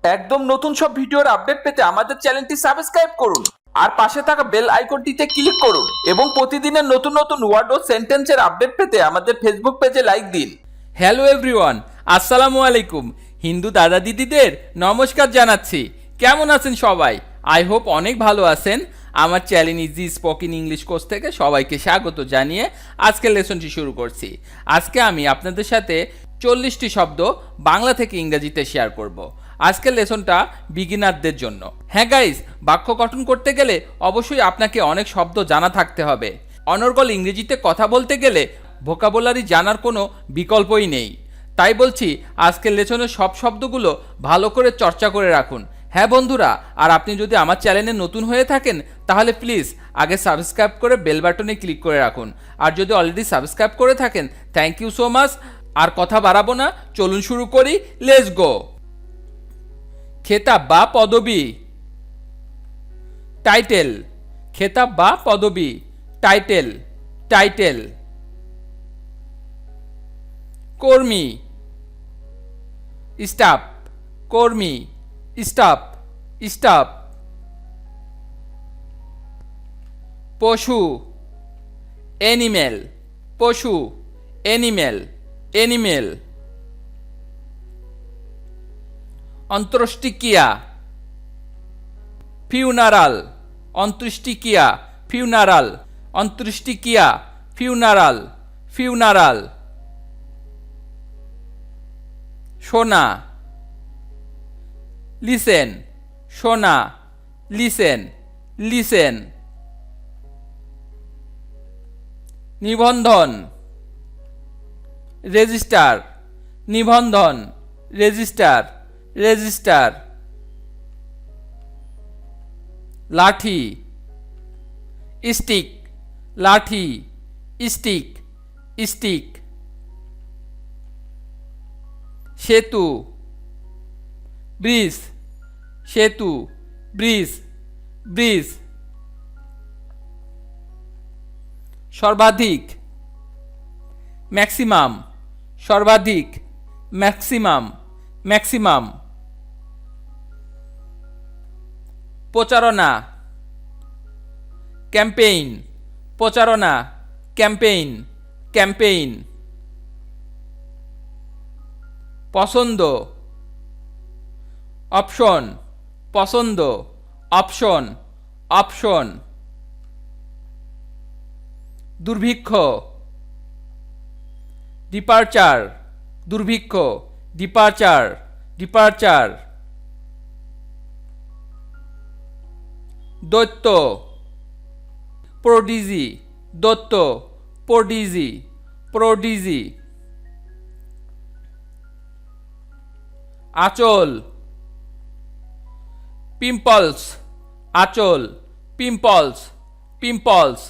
একদম নতুন সব ভিডিওর আপডেট পেতে আমাদের চ্যানেলটি সাবস্ক্রাইব করুন আর পাশে থাকা বেল আইকনটিতে ক্লিক করুন এবং প্রতিদিনের নতুন নতুন ওয়ার্ড ও সেন্টেন্সের আপডেট পেতে আমাদের ফেসবুক পেজে লাইক দিন। হ্যালো এভরিওয়ান, আসসালামু আলাইকুম। হিন্দু দাদা দিদিদের নমস্কার জানাচ্ছি। কেমন আছেন সবাই? আই হোপ অনেক ভালো আছেন। আমার channel easy spoken English course থেকে সবাইকে স্বাগত জানিয়ে আজকের লেসনটি শুরু করছি। আজকে আমি আপনাদের সাথে 40টি শব্দ বাংলা থেকে ইংরেজিতে শেয়ার করব। আজকের লেসনটা বিগিনারদের জন্য। হ্যাঁ গাইজ, বাক্য গঠন করতে গেলে অবশ্যই আপনাকে অনেক শব্দ জানা থাকতে হবে। অনর্গল ইংরেজিতে কথা বলতে গেলে ভোকাবুলারি জানার কোনো বিকল্পই নেই। তাই বলছি, আজকের লেসনের সব শব্দগুলো ভালো করে চর্চা করে রাখুন। হ্যাঁ বন্ধুরা, আর আপনি যদি আমার চ্যানেলে নতুন হয়ে থাকেন তাহলে প্লিজ আগে সাবস্ক্রাইব করে বেল বাটনে ক্লিক করে রাখুন। আর যদি অলরেডি সাবস্ক্রাইব করে থাকেন, থ্যাংক ইউ সো মাচ। আর কথা বাড়াবো না, চলুন শুরু করি। Let's go. খেতাব বা পদবি। টাইটেল। খেতাব বা পদবি। টাইটেল। টাইটেল। কর্মী। স্টাফ। কর্মী। স্টাফ। স্টাফ। পশু। এনিমেল। পশু। এনিমেল। এনিমেল। অন্ত্যেষ্টিক্রিয়া। ফিউনারাল। অন্ত্যেষ্টিক্রিয়া। ফিউনারাল। অন্ত্যেষ্টিক্রিয়া। ফিউনারাল। ফিউনারাল। শোনা। লিসেন। শোনা। লিসেন। লিসেন। নিবন্ধন। রেজিস্টার। নিবন্ধন। রেজিস্টার। রেজিস্টার। লাঠি। স্টিক। লাঠি। স্টিক। স্টিক। সেতু। ব্রিজ। সেতু। ব্রিজ। ব্রিজ। সর্বাধিক। ম্যাক্সিমাম। সর্বাধিক। ম্যাক্সিমাম। ম্যাক্সিমাম। প্রচারণা। ক্যাম্পেইন। প্রচারণা। ক্যাম্পেইন। ক্যাম্পেইন। পছন্দ। অপশন। পছন্দ। অপশন। অপশন। দুর্ভিক্ষ। ডিপারচার। দুর্ভিক্ষ। ডিপারচার। ডিপারচার। দৈত্য। প্রোডিজি। দৈত্য। প্রোডিজি। প্রোডিজি। আঁচল। পিম্পলস। আঁচল। পিম্পলস। পিম্পলস।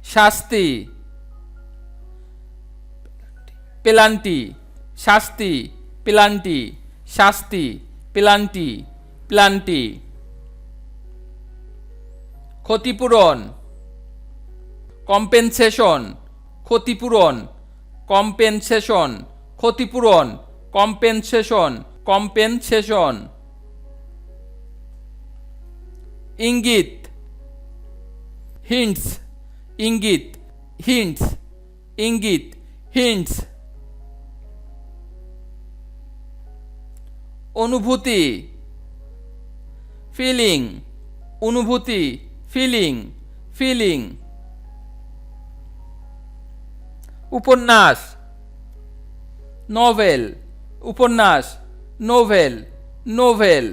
শাস্তি। পেনাল্টি। শাস্তি। পেনাল্টি। শাস্তি। পেনাল্টি। পেনাল্টি। ক্ষতিপূরণ। কম্পেনসেশন। ক্ষতিপূরণ। কম্পেনসেশন। ক্ষতিপূরণ। কম্পেনসেশন। কম্পেনসেশন। ইঙ্গিত। হিন্টস। ইঙ্গিত। হিন্টস। ইঙ্গিত। হিন্টস। অনুভূতি। ফিলিং। অনুভূতি। ফিলিং। ফিলিং। উপন্যাস। নোভেল। উপন্যাস। নোভেল। নোভেল।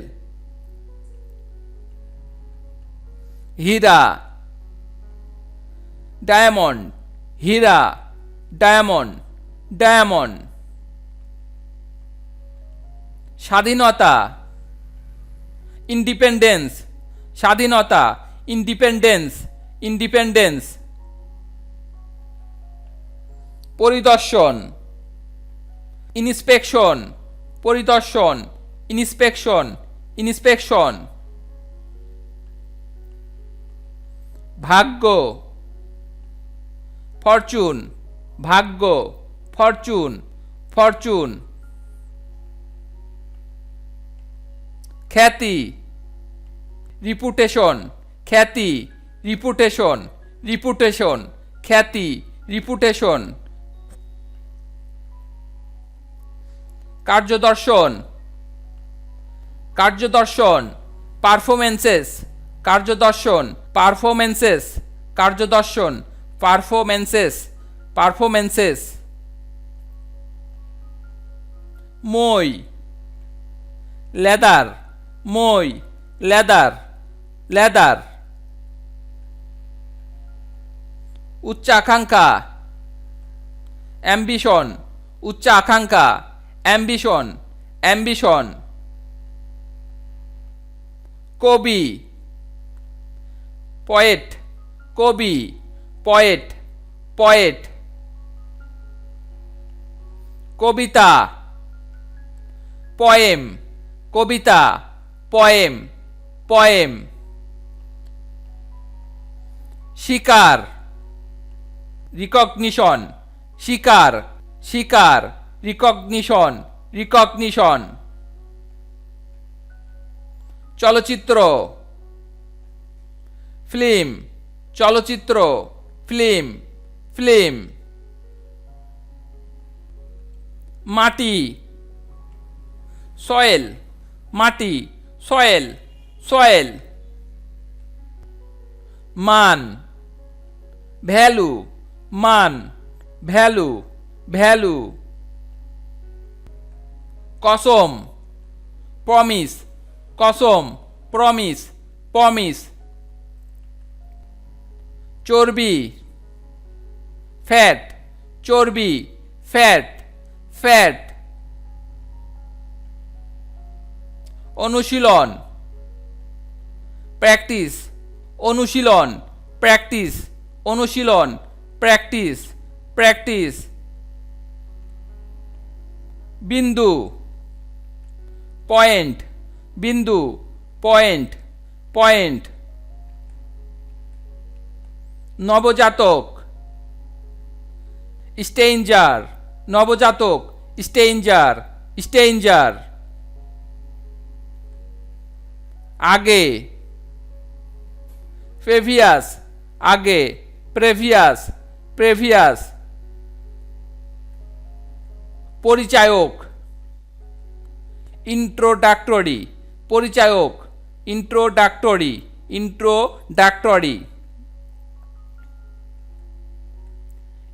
হীরা। ডায়মন্ড। হীরা। ডায়মন্ড। ডায়মন্ড। স্বাধীনতা। ইন্ডিপেন্ডেন্স। স্বাধীনতা। ইন্ডিপেন্ডেন্স। ইন্ডিপেন্ডেন্স। পরিদর্শন। ইন্সপেকশন। পরিদর্শন। ইন্সপেকশন। ইন্সপেকশন। ভাগ্য। ফরচুন। ভাগ্য। ফরচুন। ফরচুন। খ্যাতি, রিপুটেশন, খ্যাতি, রিপুটেশন, রিপুটেশন, খ্যাতি, রিপুটেশন। কার্যদর্শন, কার্যদর্শন, পারফরমেন্সেস, কার্যদর্শন, পারফরমেন্সেস, কার্যদর্শন, পারফরমেন্সেস, পারফরমেন্সেস। মই, লেদার, মই, লেদার, লেদার। উচ্চাকাঙ্ক্ষা, অ্যাম্বিশন, উচ্চাকাঙ্ক্ষা, অ্যাম্বিশন, অ্যাম্বিশন। কবি, পয়েট, কবি, পয়েট, পয়েট। কবিতা, পয়েম, কবিতা, পয়েম, পয়েম। শিকার, রিকগনিশন, শিকার, শিকার, রিকগনিশন, রিকগনিশন। চলচ্চিত্র, ফিল্ম, চলচ্চিত্র, ফিল্ম, ফিল্ম। মাটি, সয়েল, মাটি, সয়েল, সয়েল। মান, ভ্যালু, মান, ভ্যালু, ভ্যালু। কসম, প্রমিস, কসম, প্রমিস, প্রমিস। চর্বি, ফ্যাট, চর্বি, ফ্যাট, ফ্যাট। অনুশীলন, প্র্যাকটিস, অনুশীলন, প্র্যাকটিস, অনুশীলন, প্র্যাকটিস, প্র্যাকটিস। বিন্দু, পয়েন্ট, বিন্দু, পয়েন্ট, পয়েন্ট। নবজাতক, স্টেঞ্জার, নবজাতক, স্টেঞ্জার, স্টেঞ্জার। আগে, প্রেভিয়াস, আগে, প্রেভিয়াস, প্রেভিয়াস। পরিচায়ক, ইন্ট্রোডাক্টরি, পরিচায়ক, ইন্ট্রোডাক্টরি, ইন্ট্রোডাক্টরি।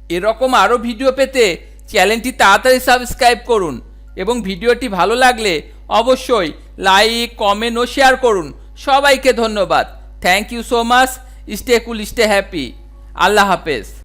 এরকম আরও ভিডিও পেতে চ্যানেলটি তাড়াতাড়ি সাবস্ক্রাইব করুন এবং ভিডিওটি ভালো লাগলে অবশ্যই লাইক, কমেন্ট ও শেয়ার করুন। সবাইকে ধন্যবাদ। Thank you so much. Stay cool, stay happy. আল্লাহ হাফেজ।